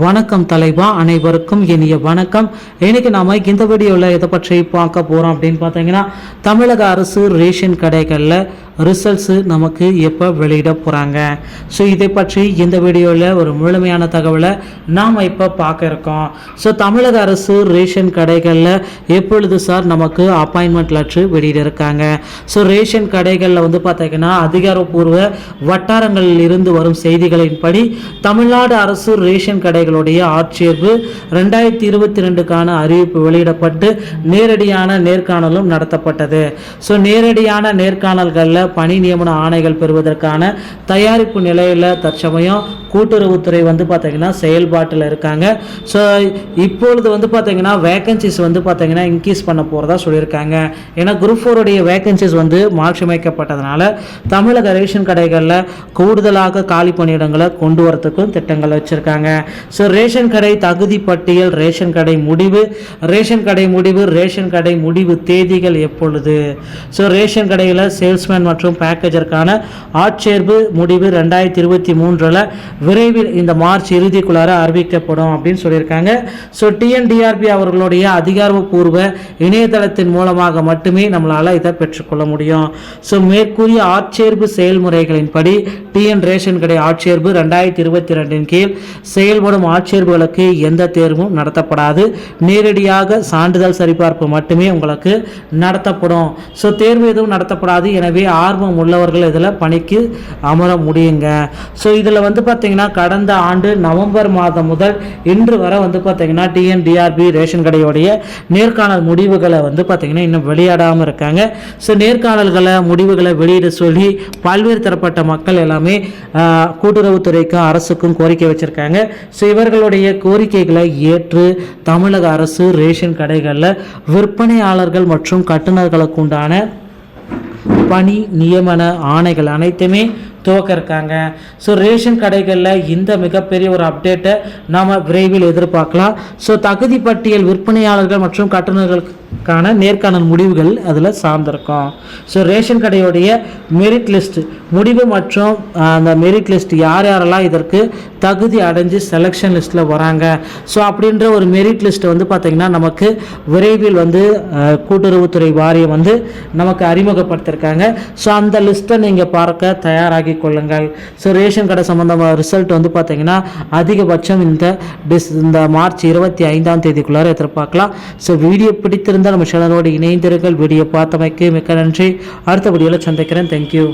வணக்கம் தலைவா, அனைவருக்கும் இனிய வணக்கம். இன்னைக்கு நாம இந்த வீடியோவில் எதை பற்றி பார்க்க போறோம் அப்படின்னு பார்த்தீங்கன்னா, தமிழக அரசு ரேஷன் கடைகளில் ரிசல்ட்ஸு நமக்கு எப்போ வெளியிட போகிறாங்க. ஸோ இதை பற்றி இந்த வீடியோவில் ஒரு முழுமையான தகவலை நாம் இப்போ பார்க்க இருக்கோம். ஸோ தமிழக அரசு ரேஷன் கடைகளில் எப்பொழுது சார் நமக்கு அப்பாயின்மெண்ட் லெட்டர் வெளியிட இருக்காங்க. ஸோ ரேஷன் கடைகளில் வந்து பார்த்தீங்கன்னா அதிகாரப்பூர்வ வட்டாரங்களில் இருந்து வரும் செய்திகளின்படி தமிழ்நாடு அரசு ரேஷன் கடைகளுடைய ஆட்சேர்ப்பு 2022க்கான அறிவிப்பு வெளியிடப்பட்டு நேரடியான நேர்காணலும் நடத்தப்பட்டது. ஸோ நேரடியான நேர்காணல்களில் பணி நியமன ஆணைகள் பெறுவதற்கான தயாரிப்பு நிலையில் தற்சமயம் கூட்டுறவுத்துறை வந்து பார்த்தீங்கன்னா செயல்பாட்டில் இருக்காங்க. ஸோ இப்பொழுது வந்து பார்த்தீங்கன்னா வேகன்சிஸ் வந்து பார்த்தீங்கன்னா இன்க்ரீஸ் பண்ண போகிறதா சொல்லியிருக்காங்க. ஏன்னா குரூப் 4 உடைய வேகன்சிஸ் வந்து மாற்றியமைக்கப்பட்டதுனால தமிழக ரேஷன் கடைகளில் கூடுதலாக காலி பணியிடங்களை கொண்டு வரத்துக்கும் திட்டங்கள் வச்சுருக்காங்க. ஸோ ரேஷன் கடை தகுதி பட்டியல், ரேஷன் கடை முடிவு, ரேஷன் கடை முடிவு தேதிகள் எப்பொழுது. ஸோ ரேஷன் கடையில் சேல்ஸ்மேன் மற்றும் பேக்கேஜருக்கான ஆட்சேர்ப்பு முடிவு 2023 விரைவில் இந்த மார்ச் இறுதிக்குள்ளார அறிவிக்கப்படும் அப்படின்னு சொல்லியிருக்காங்க. ஸோ டிஎன்டிஆர்பி அவர்களுடைய அதிகாரப்பூர்வ இணையதளத்தின் மூலமாக மட்டுமே நம்மளால் இதை பெற்றுக்கொள்ள முடியும். ஸோ மேற்கூறிய ஆட்சேர்ப்பு செயல்முறைகளின்படி டிஎன் ரேஷன் கடை ஆட்சேர்ப்பு 2022 கீழ் செயல்படும் ஆட்சேர்ப்புகளுக்கு எந்த தேர்வும் நடத்தப்படாது. நேரடியாக சான்றிதழ் சரிபார்ப்பு மட்டுமே உங்களுக்கு நடத்தப்படும். ஸோ தேர்வு எதுவும் நடத்தப்படாது. எனவே ஆர்வம் உள்ளவர்கள் இதில் பணிக்கு அமர முடியுங்க. ஸோ இதில் வந்து பார்த்தீங்கன்னா கடந்த ஆண்டு நவம்பர் மாதம் முதல் இன்று வரை வந்து பார்த்தீங்கன்னா டிஎன்டிஆர்பி ரேஷன் கடையோடைய நேர்காணல் முடிவுகளை வந்து பார்த்தீங்கன்னா இன்னும் வெளியிடாமல் இருக்காங்க. ஸோ நேர்காணல்களை முடிவுகளை வெளியிட சொல்லி பல்வேறு தரப்பட்ட மக்கள் எல்லாமே கூட்டுறவுத்துறைக்கும் அரசுக்கும் கோரிக்கை வச்சிருக்காங்க. ஸோ இவர்களுடைய கோரிக்கைகளை ஏற்று தமிழக அரசு ரேஷன் கடைகளில் விற்பனையாளர்கள் மற்றும் கட்டுநர்களுக்கு உண்டான பணி நியமன ஆணைகள் அனைத்துமே துவக்க இருக்காங்க. ஸோ ரேஷன் கடைகளில் இந்த மிகப்பெரிய ஒரு அப்டேட்டை நாம் விரைவில் எதிர்பார்க்கலாம். ஸோ தகுதி பட்டியல் விற்பனையாளர்கள் மற்றும் கட்டுநர்களுக்கான நேர்காணல் முடிவுகள் அதில் சார்ந்திருக்கும். ஸோ ரேஷன் கடையுடைய மெரிட் லிஸ்ட் முடிவு மற்றும் அந்த மெரிட் லிஸ்ட் யார் யாரெல்லாம் இதற்கு தகுதி அடைஞ்சு செலெக்ஷன் லிஸ்ட்டில் வராங்க. ஸோ அப்படின்ற ஒரு மெரிட் லிஸ்ட்டை வந்து பார்த்திங்கன்னா நமக்கு விரைவில் வந்து கூட்டுறவுத்துறை வாரியம் வந்து நமக்கு அறிமுகப்படுத்தியிருக்காங்க. ஸோ அந்த லிஸ்ட்டை நீங்கள் பார்க்க தயாராகி கொள்ளுங்கள். ஸோ ரேஷன் கடை சம்பந்தமான ரிசல்ட் வந்து பார்த்தீங்கன்னா அதிகபட்சம் இந்த மார்ச் 25 எதிர்பார்க்கலாம். ஸோ வீடியோ பிடித்திருந்தால் நம்ம சேனலோடு இணைந்திருங்கள். வீடியோ பார்த்தமைக்கு மிக்க நன்றி. அடுத்த வீடியோவில் சந்திக்கிறேன். தேங்க்யூ.